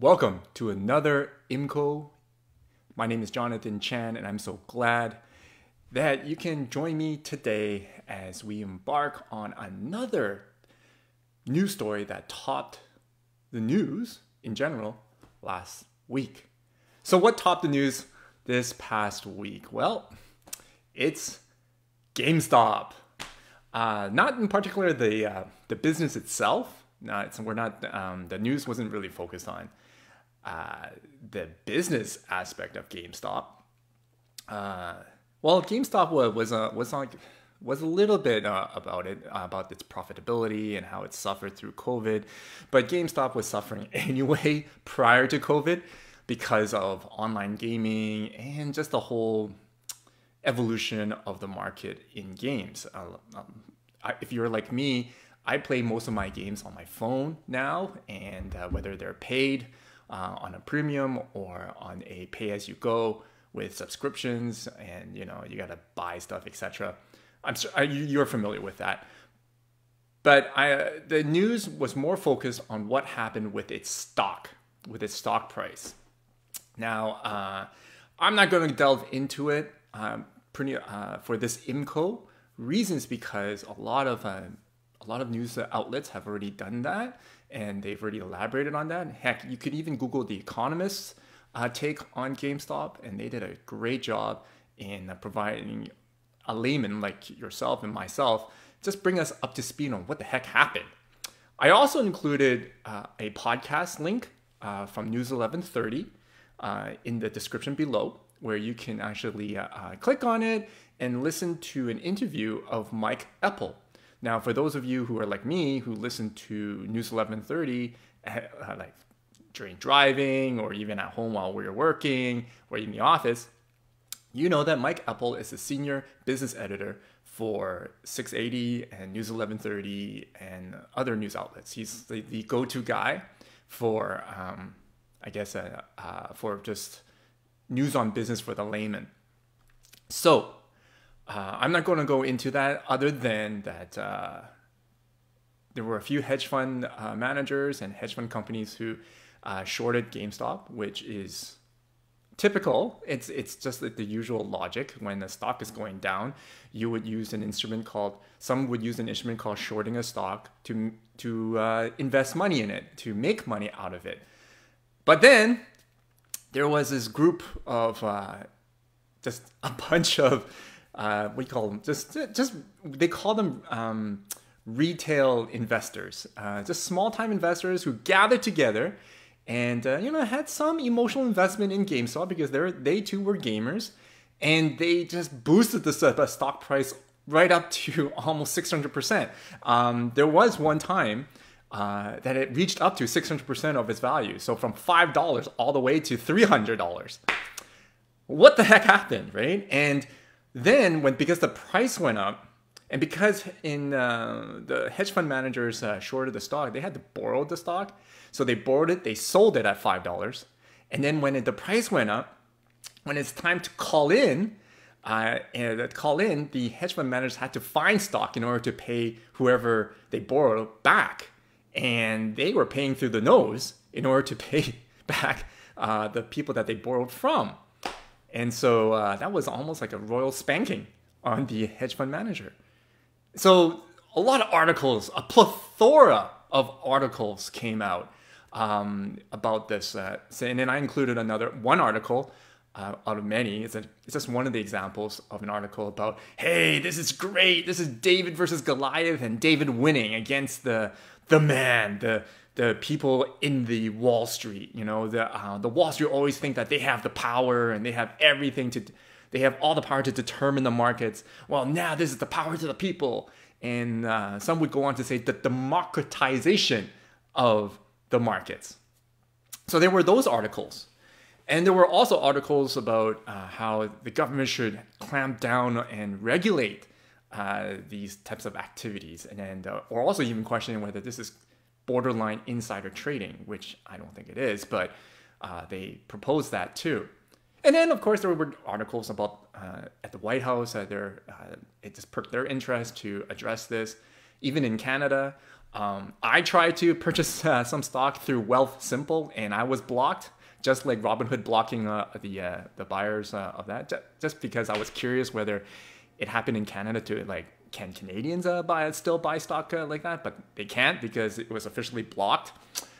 Welcome to another IMCO. My name is Jonathan Chan, and I'm so glad that you can join me today as we embark on another news story that topped the news in general last week. So what topped the news this past week? Well, it's Gamestop. Not in particular the business itself. The news wasn't really focused on the business aspect of GameStop. GameStop was a little bit about its profitability and how it suffered through COVID, but GameStop was suffering anyway prior to COVID because of online gaming and just the whole evolution of the market in games. If you're like me, I play most of my games on my phone now, and whether they're paid on a premium or on a pay-as-you-go with subscriptions, and you gotta buy stuff, etc. I'm sure you're familiar with that. But the news was more focused on what happened with its stock price. Now, I'm not going to delve into it for this IMCO reasons, because a lot of news outlets have already done that, and they've already elaborated on that. Heck, you could even Google The Economist's take on GameStop, and they did a great job in providing a layman like yourself and myself, just bring us up to speed on what the heck happened. I also included a podcast link from News 1130 in the description below, where you can actually click on it and listen to an interview of Mike Eppel. Now, for those of you who are like me, who listen to News 1130, like during driving or even at home while we're working or in the office, you know that Mike Eppel is a senior business editor for 680 and News 1130 and other news outlets. He's the go-to guy for, for just news on business for the layman. So, I'm not going to go into that, other than that there were a few hedge fund managers and hedge fund companies who shorted GameStop, which is typical. It's just the usual logic. When the stock is going down, you would use some would use an instrument called shorting a stock to invest money in it, to make money out of it. But then there was this group of just a bunch of what do you call them? Just they call them retail investors, just small-time investors who gathered together and had some emotional investment in GameStop, because they too were gamers, and they just boosted the stock price right up to almost 600%. There was one time that it reached up to 600% of its value, so from $5 all the way to $300. What the heck happened, right? And then because the price went up, and because the hedge fund managers shorted the stock, they had to borrow the stock. So they borrowed it, they sold it at $5. And then when the price went up, when it's time to call in, the hedge fund managers had to find stock in order to pay whoever they borrowed back. And they were paying through the nose in order to pay back the people that they borrowed from. And so that was almost like a royal spanking on the hedge fund manager. So a lot of articles, a plethora of articles came out about this. And then I included one article out of many. It's just one of the examples of an article about, hey, this is great. This is David versus Goliath, and David winning against the man, the people in the Wall Street. The Wall Street always think that they have the power and they have everything they have all the power to determine the markets. Well, now this is the power to the people. And some would go on to say the democratization of the markets. So there were those articles. And there were also articles about how the government should clamp down and regulate these types of activities, or also even questioning whether this is borderline insider trading, which I don't think it is, but they proposed that too. And then, of course, there were articles about at the White House, it just perked their interest to address this. Even in Canada, I tried to purchase some stock through Wealth Simple, and I was blocked, just like Robinhood blocking the buyers of that, just because I was curious whether it happened in Canada to like, can Canadians still buy stock like that? But they can't because it was officially blocked.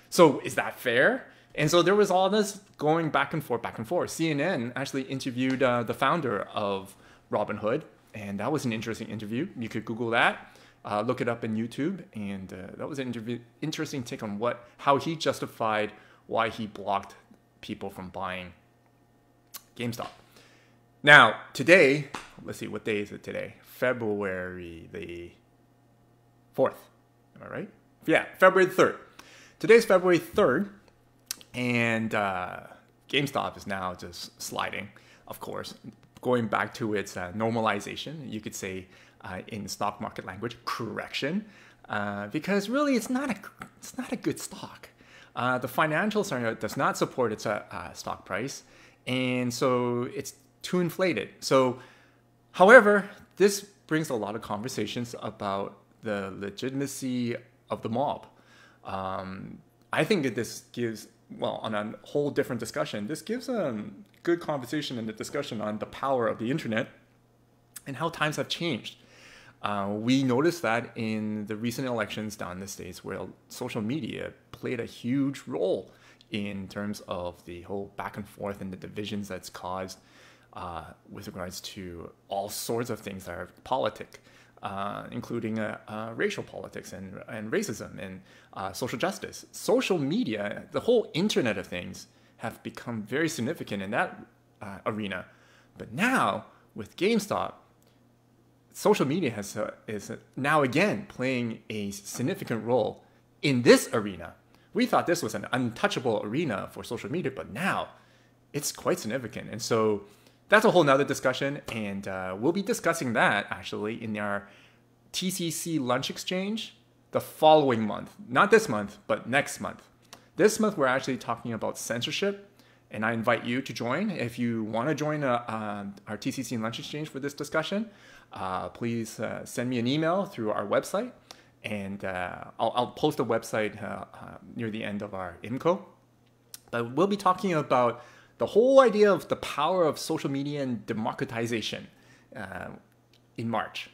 So is that fair? And so there was all this going back and forth, back and forth. CNN actually interviewed the founder of Robinhood, and that was an interesting interview. You could Google that, look it up in YouTube, and that was an interesting take on how he justified why he blocked people from buying GameStop. Now, today, let's see, what day is it today? February the 4th. Am I right? Yeah, February the 3rd. Today's February 3rd, and GameStop is now just sliding, of course, going back to its normalization, you could say in stock market language, correction, because really it's not a good stock. The financials does not support its stock price, and so it's too inflated. So, however, this brings a lot of conversations about the legitimacy of the mob. I think that this gives, well, on a whole different discussion, this gives a good conversation and a discussion on the power of the internet and how times have changed. We noticed that in the recent elections down in the States, where social media played a huge role in terms of the whole back and forth and the divisions that's caused with regards to all sorts of things that are politic, including racial politics and racism and social justice. Social media, the whole internet of things, have become very significant in that arena. But now, with GameStop, social media is now again playing a significant role in this arena. We thought this was an untouchable arena for social media, but now it's quite significant. And so that's a whole nother discussion, and we'll be discussing that actually in our TCC lunch exchange the following month. Not this month, but next month. This month, we're actually talking about censorship, and I invite you to join. If you want to join our TCC lunch exchange for this discussion, please send me an email through our website, and I'll post a website near the end of our IMCO. But we'll be talking about the whole idea of the power of social media and democratization in March,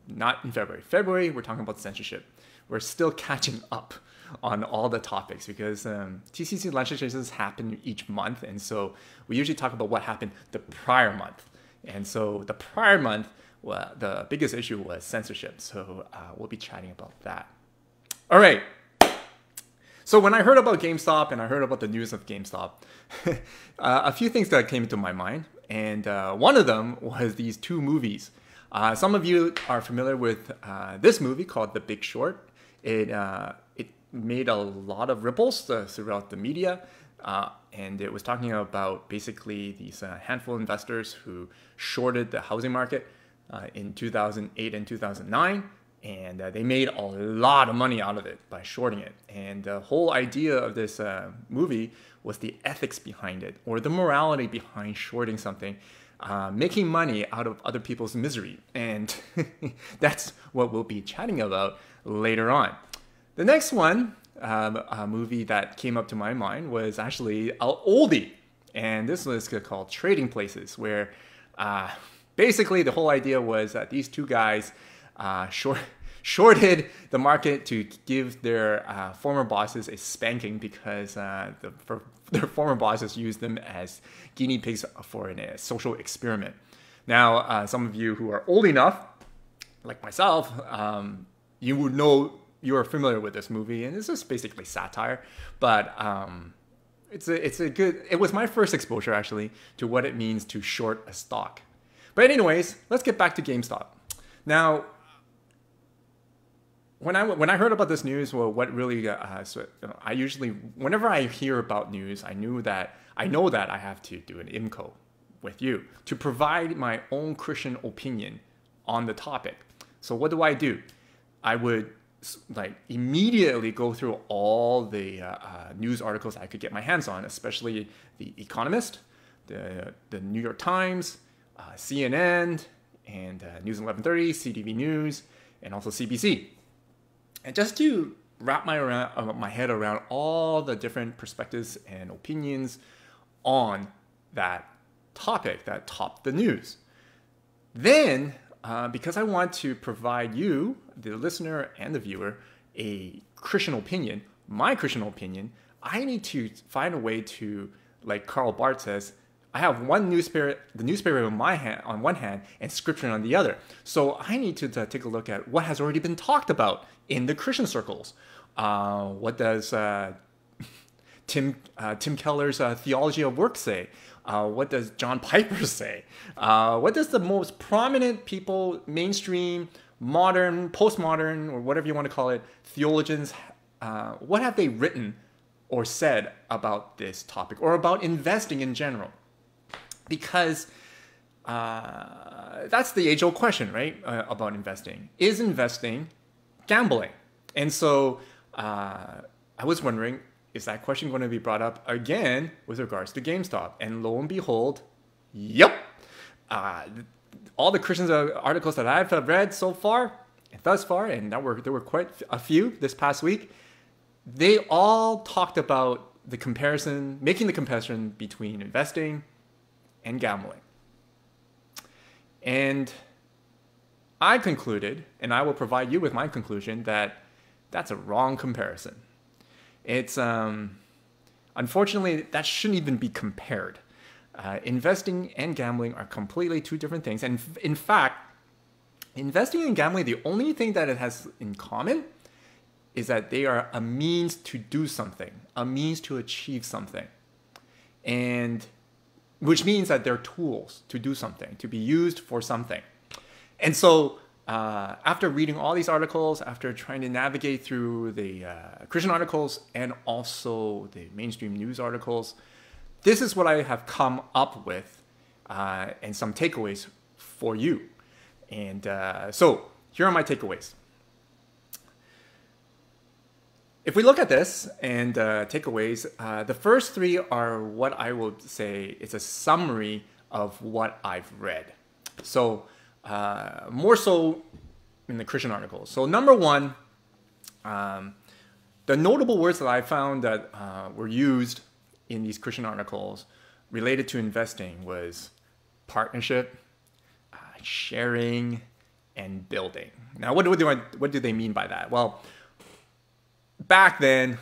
not in February. February, we're talking about censorship. We're still catching up on all the topics because TCC lunch exchanges happen each month, and so we usually talk about what happened the prior month. And so the prior month, well, the biggest issue was censorship, so we'll be chatting about that. All right. So when I heard about GameStop and I heard about the news of GameStop, a few things that came into my mind, and one of them was these two movies. Some of you are familiar with this movie called The Big Short. It made a lot of ripples throughout the media, and it was talking about basically these handful of investors who shorted the housing market in 2008 and 2009. And they made a lot of money out of it by shorting it. And the whole idea of this movie was the ethics behind it, or the morality behind shorting something, making money out of other people's misery. And that's what we'll be chatting about later on. The next one, a movie that came up to my mind, was actually an oldie. And this was called Trading Places, where basically the whole idea was that these two guys shorted the market to give their former bosses a spanking because their former bosses used them as guinea pigs for a social experiment. Now, some of you who are old enough, like myself, you would know, you are familiar with this movie, and this is basically satire, but it was my first exposure actually to what it means to short a stock. But anyways, let's get back to GameStop. Now, when I heard about this news, well, what really I usually, whenever I hear about news, I know that I have to do an IMCO with you to provide my own Christian opinion on the topic. So what do? I would immediately go through all the news articles I could get my hands on, especially The Economist, the New York Times, CNN, and News 1130, CTV News, and also CBC. And just to wrap my head around all the different perspectives and opinions on that topic that topped the news. Then, because I want to provide you, the listener and the viewer, a Christian opinion, my Christian opinion, I need to find a way to, like Karl Barth says, I have the newspaper in my hand, on one hand, and scripture on the other. So I need to take a look at what has already been talked about in the Christian circles. What does Tim Keller's theology of work say? What does John Piper say? What does the most prominent people, mainstream, modern, postmodern, or whatever you want to call it, theologians, what have they written or said about this topic or about investing in general? Because that's the age-old question, right? About investing. Is investing gambling? And so I was wondering, is that question going to be brought up again with regards to GameStop? And lo and behold, yep. All the Christian articles that I've read so far, thus far, and there were quite a few this past week, they all talked about making the comparison between investing and gambling. And I concluded, and I will provide you with my conclusion, that that's a wrong comparison. It's unfortunately, that shouldn't even be compared. Investing and gambling are completely two different things. And in fact, investing and gambling, the only thing that it has in common is that they are a means to do something, a means to achieve something. And which means that they're tools to do something, to be used for something. And so after reading all these articles, after trying to navigate through the Christian articles and also the mainstream news articles, this is what I have come up with and some takeaways for you. And so here are my takeaways. If we look at this and takeaways, the first three are what I would say is a summary of what I've read. So more so in the Christian articles. So number one, the notable words that I found that were used in these Christian articles related to investing was partnership, sharing, and building. Now, what do they mean by that? Well, back then,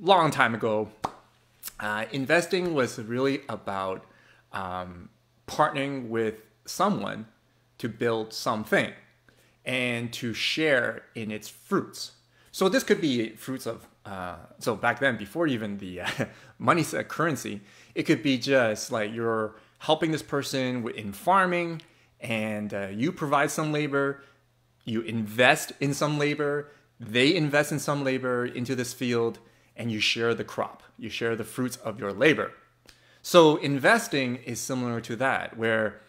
long time ago, investing was really about partnering with someone to build something and to share in its fruits. So this could be fruits of, so back then, before even the money currency, it could be just like you're helping this person in farming and you provide some labor, you invest in some labor, they invest in some labor into this field, and you share the crop. You share the fruits of your labor. So investing is similar to that, where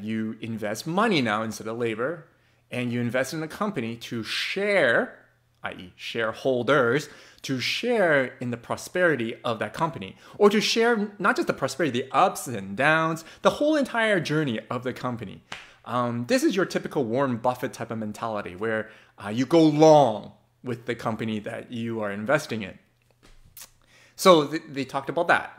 you invest money now instead of labor, and you invest in a company to share, i.e. shareholders, to share in the prosperity of that company, or to share not just the prosperity, the ups and downs, the whole entire journey of the company. This is your typical Warren Buffett type of mentality where you go long with the company that you are investing in. So they talked about that.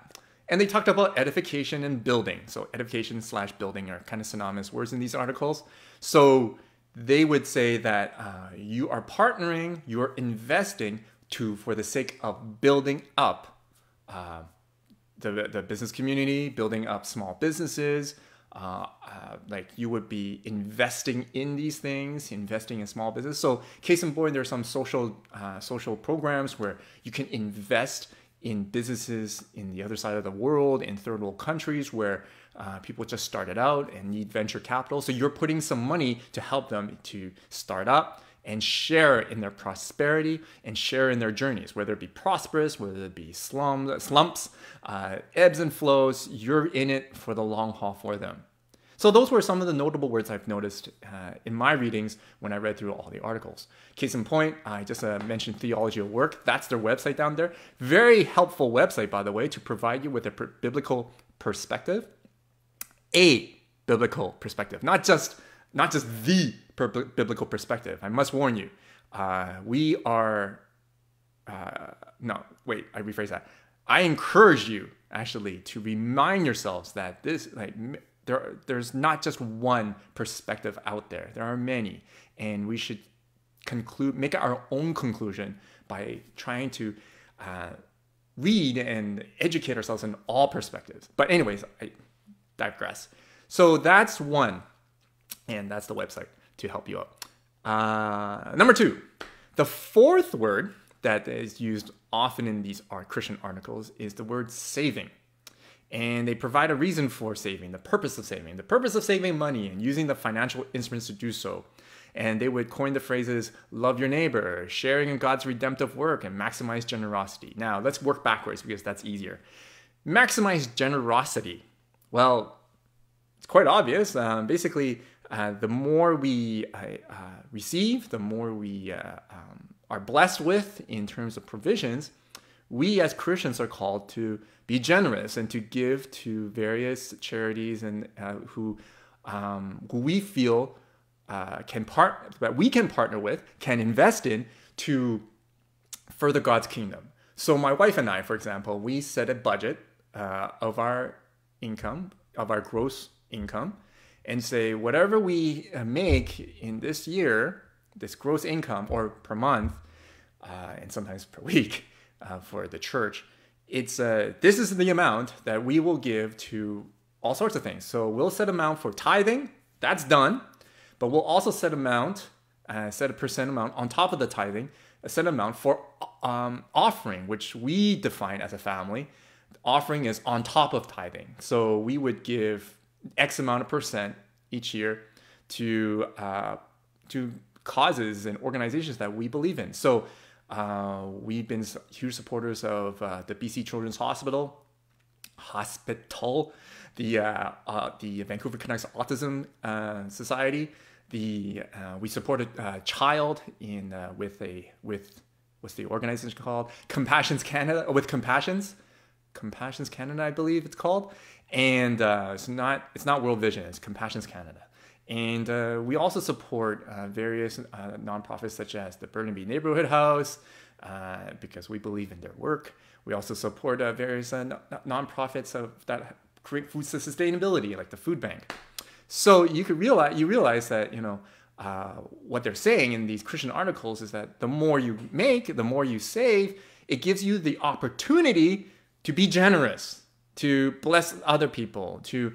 And they talked about edification and building. So edification / building are kind of synonymous words in these articles. So they would say that you are partnering, you are investing for the sake of building up the business community, building up small businesses. Like you would be investing in these things, investing in small business. So case in point, there are some social programs where you can invest in businesses in the other side of the world, in third world countries where people just started out and need venture capital. So you're putting some money to help them to start up and share in their prosperity and share in their journeys, whether it be prosperous, whether it be slumps, ebbs and flows. You're in it for the long haul for them. So those were some of the notable words I've noticed in my readings when I read through all the articles. Case in point, I just mentioned Theology of Work. That's their website down there. Very helpful website, by the way, to provide you with a biblical perspective. A biblical perspective, not just the biblical perspective. I must warn you, we are no, wait, I rephrase that. I encourage you actually to remind yourselves that there's not just one perspective out there. There are many, and we should make our own conclusion by trying to read and educate ourselves in all perspectives. But anyways, I digress. So that's one, and that's the website to help you out. Number two, the fourth word that is used often in these Christian articles is the word saving. And they provide a reason for saving, the purpose of saving money and using the financial instruments to do so. And they would coin the phrases, love your neighbor, sharing in God's redemptive work, and maximize generosity. Now, let's work backwards because that's easier. Maximize generosity. Well, it's quite obvious. Basically, the more we receive, the more we are blessed with in terms of provisions, we as Christians are called to be generous and to give to various charities and who we feel that we can partner with, can invest in to further God's kingdom. So my wife and I, for example, we set a budget of our income, of our gross income, and say whatever we make in this year, this gross income, or per month, and sometimes per week for the church, this is the amount that we will give to all sorts of things. So we'll set amount for tithing, that's done, but we'll also set a percent amount on top of the tithing, a set amount for offering, which we define as a family. Offering is on top of tithing. So we would give X amount of percent each year to causes and organizations that we believe in. So we've been huge supporters of the BC Children's Hospital, the Vancouver Connects Autism Society. We supported a child with what's the organization called? Compassions Canada, Compassions Canada, I believe it's called. And it's not World Vision, it's Compassions Canada. And we also support various nonprofits such as the Burnaby Neighborhood House because we believe in their work. We also support various nonprofits that create food sustainability, like the food bank. So you realize that what they're saying in these Christian articles is that the more you make, the more you save, it gives you the opportunity to be generous, to bless other people, to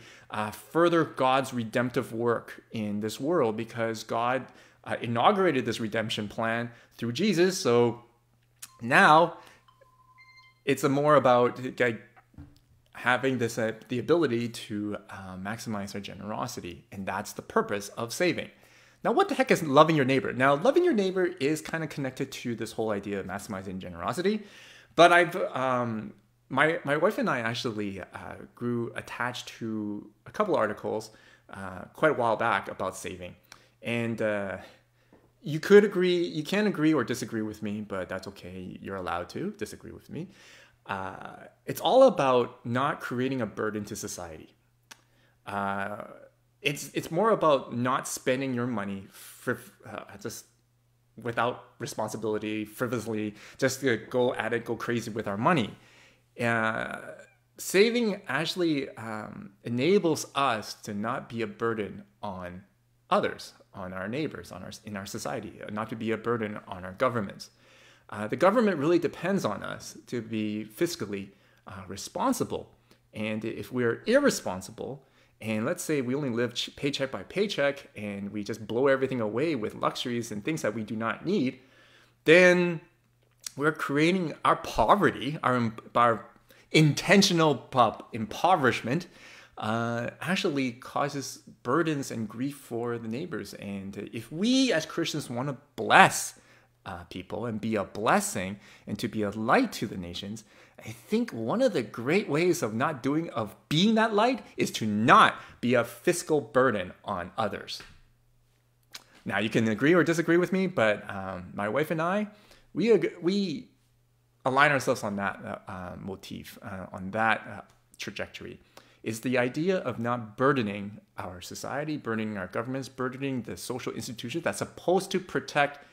further God's redemptive work in this world, because God inaugurated this redemption plan through Jesus. So now it's more about having the ability to maximize our generosity, and that's the purpose of saving. Now, what the heck is loving your neighbor? Now, loving your neighbor is kind of connected to this whole idea of maximizing generosity, but my wife and I actually grew attached to a couple articles quite a while back about saving. And you can agree or disagree with me, but that's okay. You're allowed to disagree with me. It's all about not creating a burden to society. It's more about not spending your money just without responsibility, frivolously, just to go at it, go crazy with our money. Saving actually enables us to not be a burden on others, on our neighbors, in our society, not to be a burden on our governments. The government really depends on us to be fiscally responsible. And if we're irresponsible, and let's say we only live paycheck by paycheck and we just blow everything away with luxuries and things that we do not need, then we're creating our poverty, our intentional impoverishment actually causes burdens and grief for the neighbors. And if we as Christians want to bless people and be a blessing and to be a light to the nations, I think one of the great ways of being that light is to not be a fiscal burden on others. Now, you can agree or disagree with me, but my wife and I, we align ourselves on that motif, on that trajectory. Is the idea of not burdening our society, burdening our governments, burdening the social institutions that's supposed to protect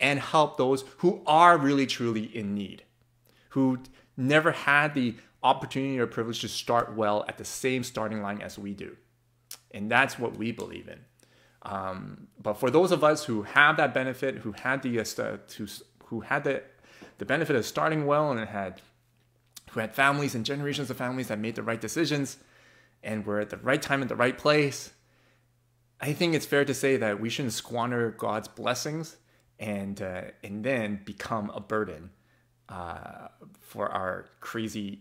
and help those who are really truly in need, who never had the opportunity or privilege to start well at the same starting line as we do. And that's what we believe in. But for those of us who have that benefit, who had the benefit of starting well and who had families and generations of families that made the right decisions and were at the right time at the right place, I think it's fair to say that we shouldn't squander God's blessings and then become a burden for our crazy,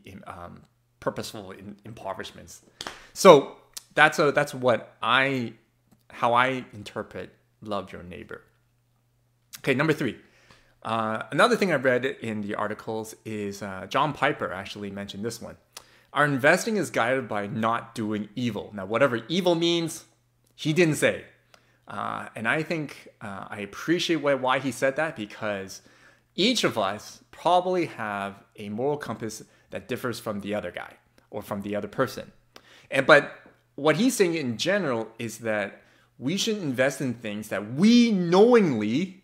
purposeful impoverishments. So that's how I interpret love your neighbor. Okay, number 3. Another thing I read in the articles is John Piper actually mentioned this one. Our investing is guided by not doing evil. Now, whatever evil means, he didn't say. And I think I appreciate why he said that, because each of us probably have a moral compass that differs from the other guy or from the other person. But what he's saying in general is that we should invest in things that we knowingly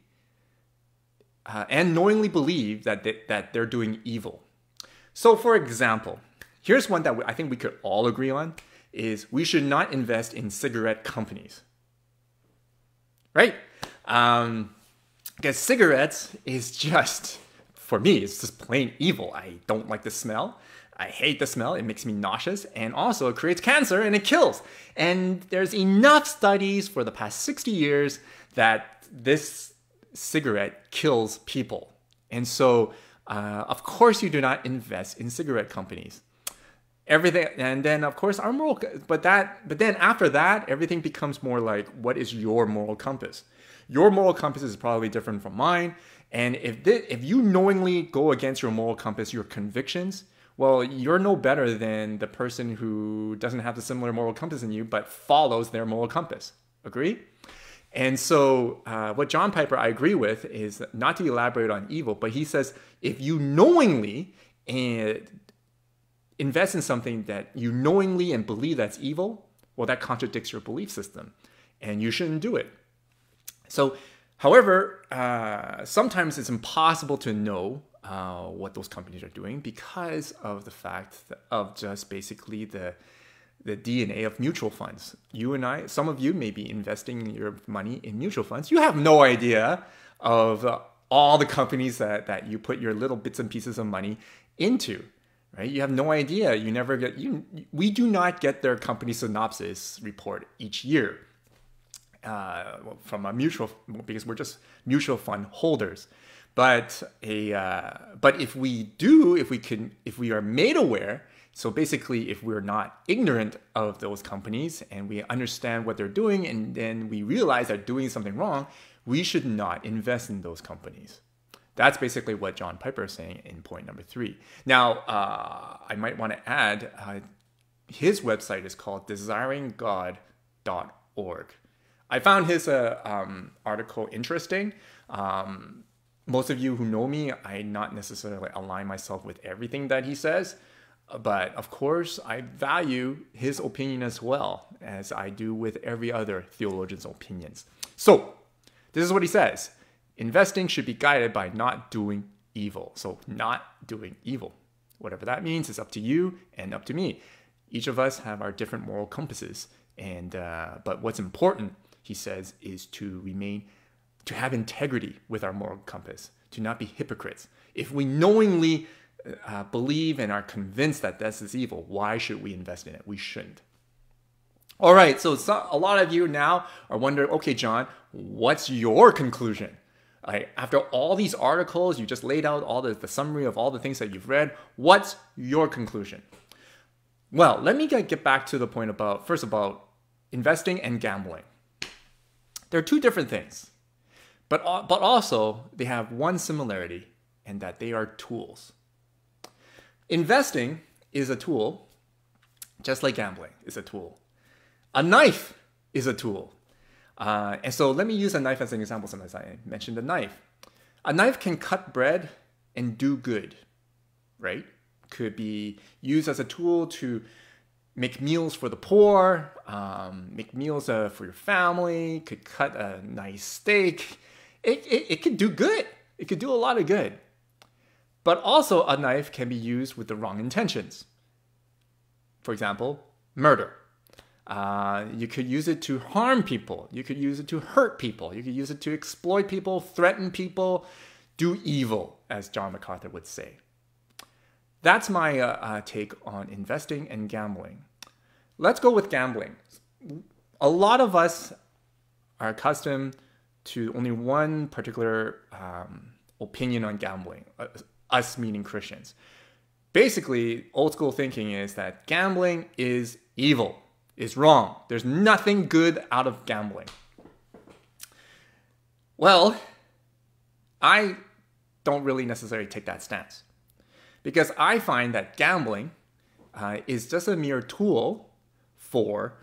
believe that they're doing evil. So, for example, here's one that I think we could all agree on, is we should not invest in cigarette companies. Right? Because cigarettes is just, for me, it's just plain evil. I don't like the smell. I hate the smell. It makes me nauseous. And also it creates cancer and it kills. And there's enough studies for the past 60 years that this cigarette kills people. And so, of course, you do not invest in cigarette companies. Everything, and then of course our moral, but then after that, everything becomes more like, what is your moral compass? Your moral compass is probably different from mine. And if you knowingly go against your moral compass, your convictions, well, you're no better than the person who doesn't have the similar moral compass in you, but follows their moral compass. Agree? And so what John Piper I agree with is not to elaborate on evil, but he says if you knowingly invest in something that you knowingly and believe that's evil, well, that contradicts your belief system, and you shouldn't do it. So, however, sometimes it's impossible to know what those companies are doing because of the fact of just basically the DNA of mutual funds. You and I, some of you may be investing your money in mutual funds. You have no idea of all the companies that you put your little bits and pieces of money into. Right? You have no idea. You never get. We do not get their company synopsis report each year from a because we're just mutual fund holders. But if we do, if we are made aware, so basically if we're not ignorant of those companies and we understand what they're doing, and then we realize they're doing something wrong, we should not invest in those companies. That's basically what John Piper is saying in point number 3. Now, I might want to add, his website is called desiringgod.org. I found his article interesting. Most of you who know me, I not necessarily align myself with everything that he says, but of course, I value his opinion as well, as I do with every other theologian's opinions. So, this is what he says. Investing should be guided by not doing evil. So not doing evil. Whatever that means is up to you and up to me. Each of us have our different moral compasses. But what's important, he says, is to have integrity with our moral compass, to not be hypocrites. If we knowingly believe and are convinced that this is evil, why should we invest in it? We shouldn't. All right, so a lot of you now are wondering, okay, John, what's your conclusion? After all these articles, you just laid out all the summary of all the things that you've read. What's your conclusion? Well, let me get back to the point about investing and gambling. They're two different things, but also they have one similarity, in that they are tools. Investing is a tool, just like gambling is a tool. A knife is a tool. And so let me use a knife as an example, since I mentioned a knife. A knife can cut bread and do good, right? Could be used as a tool to make meals for the poor, make meals for your family, could cut a nice steak. it could do good. It could do a lot of good. But also a knife can be used with the wrong intentions. For example, murder. You could use it to harm people. You could use it to hurt people. You could use it to exploit people, threaten people, do evil, as John MacArthur would say. That's my take on investing and gambling. Let's go with gambling. A lot of us are accustomed to only one particular opinion on gambling, us meaning Christians. Basically, old school thinking is that gambling is evil, is wrong. There's nothing good out of gambling. Well, I don't really necessarily take that stance, because I find that gambling is just a mere tool for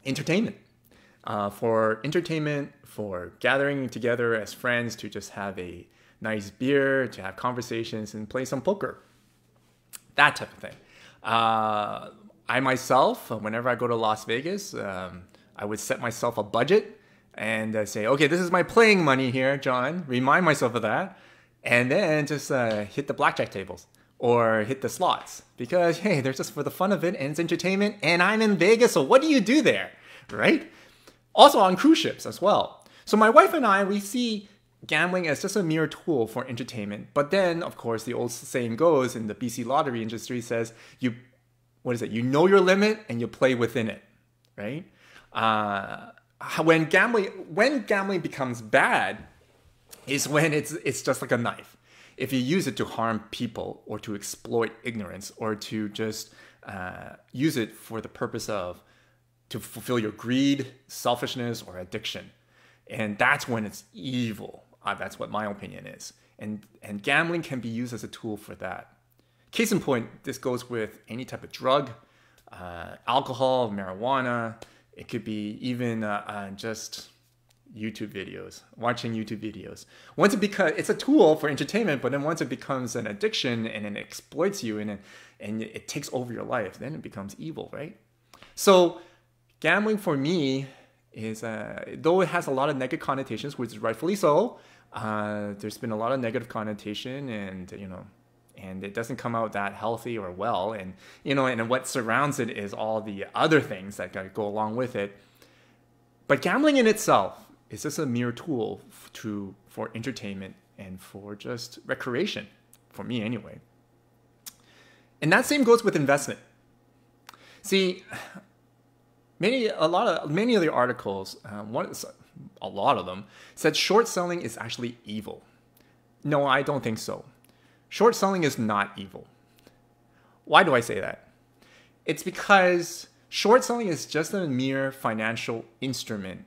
entertainment. For gathering together as friends to just have a nice beer, to have conversations and play some poker. That type of thing. I myself, whenever I go to Las Vegas, I would set myself a budget and say, okay, this is my playing money here, John. Remind myself of that. And then just hit the blackjack tables or hit the slots. Because, hey, they're just for the fun of it and it's entertainment. And I'm in Vegas, so what do you do there, right? Also on cruise ships as well. So my wife and I, we see gambling as just a mere tool for entertainment. But then, of course, the old saying goes in the BC lottery industry says, you know your limit and you play within it, right? When gambling becomes bad is when it's just like a knife. If you use it to harm people or to exploit ignorance or to just use it for the purpose of to fulfill your greed, selfishness, or addiction. And that's when it's evil. That's what my opinion is. And gambling can be used as a tool for that. Case in point, this goes with any type of drug, alcohol, marijuana. It could be even just YouTube videos, watching YouTube videos. It's a tool for entertainment, but then once it becomes an addiction and it exploits you and it takes over your life, then it becomes evil, right? So gambling for me is, though it has a lot of negative connotations, which is rightfully so, there's been a lot of negative connotation and it doesn't come out that healthy or well. And, and what surrounds it is all the other things that go along with it. But gambling in itself is just a mere tool for entertainment and for just recreation, for me anyway. And that same goes with investment. See, many of the articles, a lot of them, said short selling is actually evil. No, I don't think so. Short selling is not evil. Why do I say that? It's because short selling is just a mere financial instrument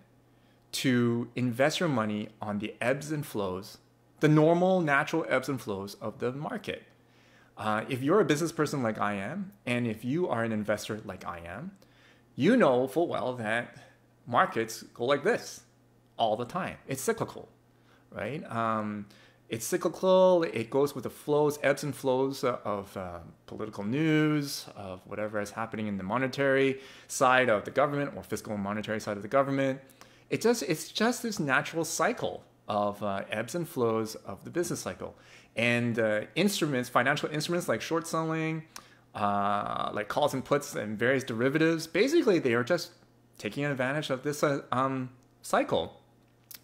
to invest your money on the ebbs and flows, the normal, natural ebbs and flows of the market. If you're a business person like I am, and if you are an investor like I am, you know full well that markets go like this all the time. It's cyclical, right? It's cyclical. It goes with the flows, ebbs and flows of political news, of whatever is happening in the monetary side of the government or fiscal and monetary side of the government. It's just this natural cycle of ebbs and flows of the business cycle. And financial instruments like short selling, like calls and puts and various derivatives, basically they are just taking advantage of this cycle.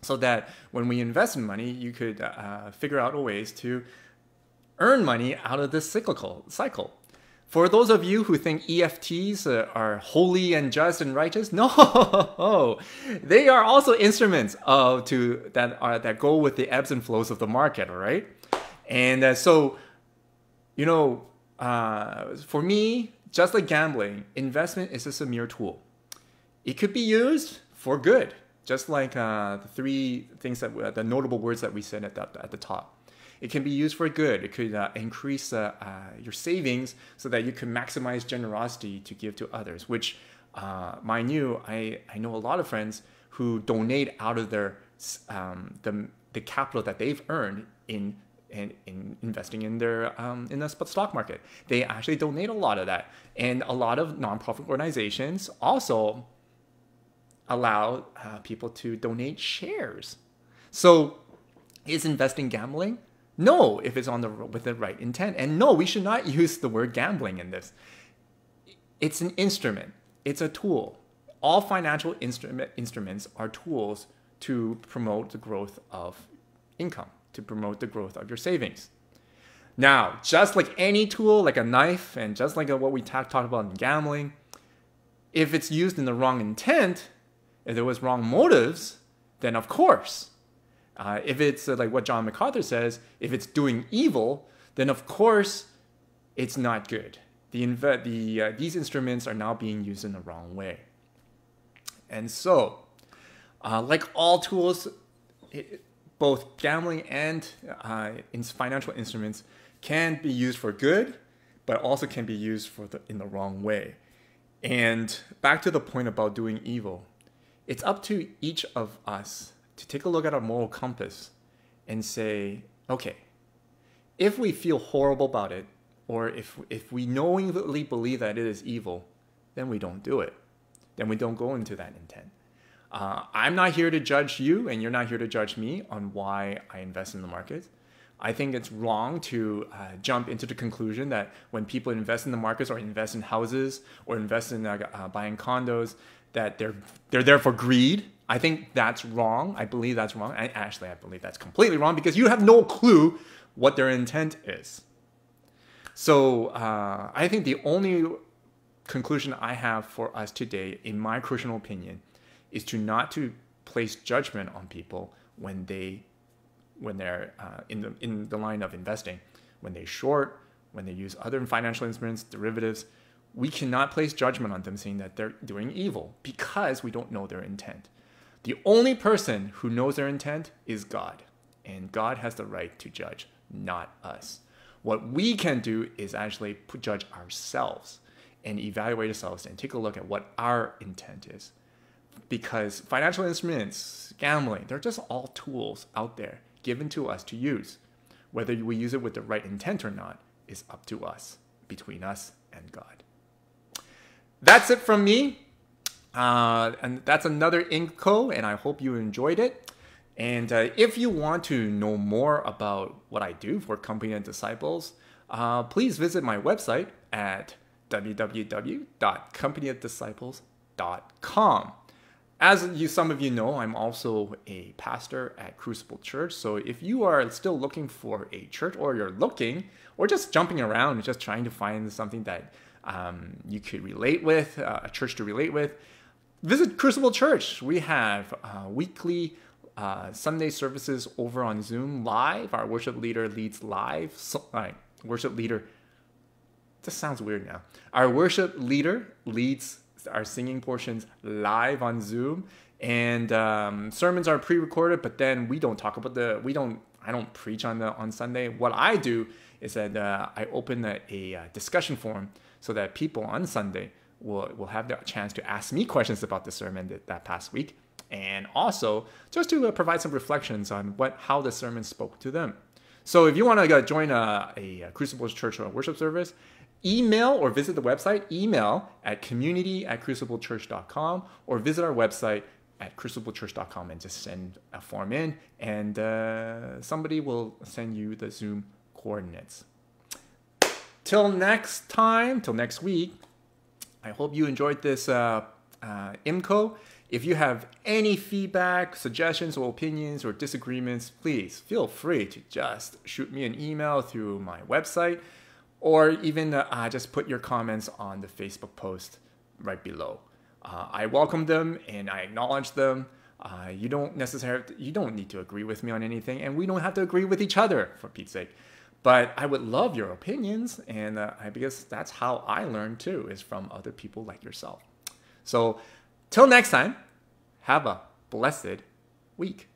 So that when we invest in money, you could figure out ways to earn money out of this cyclical cycle. For those of you who think EFTs are holy and just and righteous, no, they are also instruments that go with the ebbs and flows of the market. All right, and so for me, just like gambling, investment is just a mere tool. It could be used for good. Just like the three things the notable words that we said at the top. It can be used for good. It could increase your savings so that you can maximize generosity to give to others, which, mind you, I know a lot of friends who donate out of their the capital that they've earned in investing in the stock market. They actually donate a lot of that. And a lot of nonprofit organizations also allow people to donate shares So is investing gambling? No, if it's with the right intent. And no, we should not use the word gambling in this. It's an instrument. It's a tool. All financial instruments are tools to promote the growth of income, to promote the growth of your savings. Now, just like any tool, like a knife, and just like what we talked about in gambling, if it's used in the wrong intent, if there was wrong motives, then of course. If it's like what John MacArthur says, if it's doing evil, then of course it's not good. These instruments are now being used in the wrong way. And so, like all tools, both gambling and financial instruments can be used for good, but also can be used in the wrong way. And back to the point about doing evil, it's up to each of us to take a look at our moral compass and say, okay, if we feel horrible about it, or if we knowingly believe that it is evil, then we don't do it. Then we don't go into that intent. I'm not here to judge you, and you're not here to judge me on why I invest in the markets. I think it's wrong to jump into the conclusion that when people invest in the markets or invest in houses or invest in buying condos, that they're there for greed. I think that's wrong. I believe that's wrong. I believe that's completely wrong because you have no clue what their intent is. So I think the only conclusion I have for us today, in my personal opinion, is not to place judgment on people when they're in the line of investing, when they short, when they use other financial instruments, derivatives. We cannot place judgment on them saying that they're doing evil because we don't know their intent. The only person who knows their intent is God, and God has the right to judge, not us. What we can do is actually judge ourselves and evaluate ourselves and take a look at what our intent is. Because financial instruments, gambling, they're just all tools out there given to us to use. Whether we use it with the right intent or not is up to us, between us and God. That's it from me. And that's another IMCO, and I hope you enjoyed it. And if you want to know more about what I do for Company of Disciples, please visit my website at www.companyofdisciples.com. As some of you know, I'm also a pastor at Crucible Church. So if you are still looking for a church, or you're looking, or just jumping around, just trying to find something that you could relate with, a church to relate with, visit Crucible Church. We have weekly Sunday services over on Zoom live. Our worship leader leads live. Worship leader, this sounds weird now. Our worship leader leads our singing portions live on Zoom, and sermons are pre-recorded, but then we don't talk about I don't preach on Sunday. What I do is that I open a discussion forum so that people on Sunday will have the chance to ask me questions about the sermon that past week, and also just to provide some reflections on how the sermon spoke to them. So if you want to join a Crucible Church or a worship service, email or visit the website, email at community@cruciblechurch.com, or visit our website at cruciblechurch.com and just send a form in, and somebody will send you the Zoom coordinates. Till next week, I hope you enjoyed this IMCO. If you have any feedback, suggestions, or opinions, or disagreements, please feel free to just shoot me an email through my website, or even just put your comments on the Facebook post right below. I welcome them and I acknowledge them. You don't need to agree with me on anything, and we don't have to agree with each other, for Pete's sake. But I would love your opinions, and because that's how I learn too, is from other people like yourself. So till next time, have a blessed week.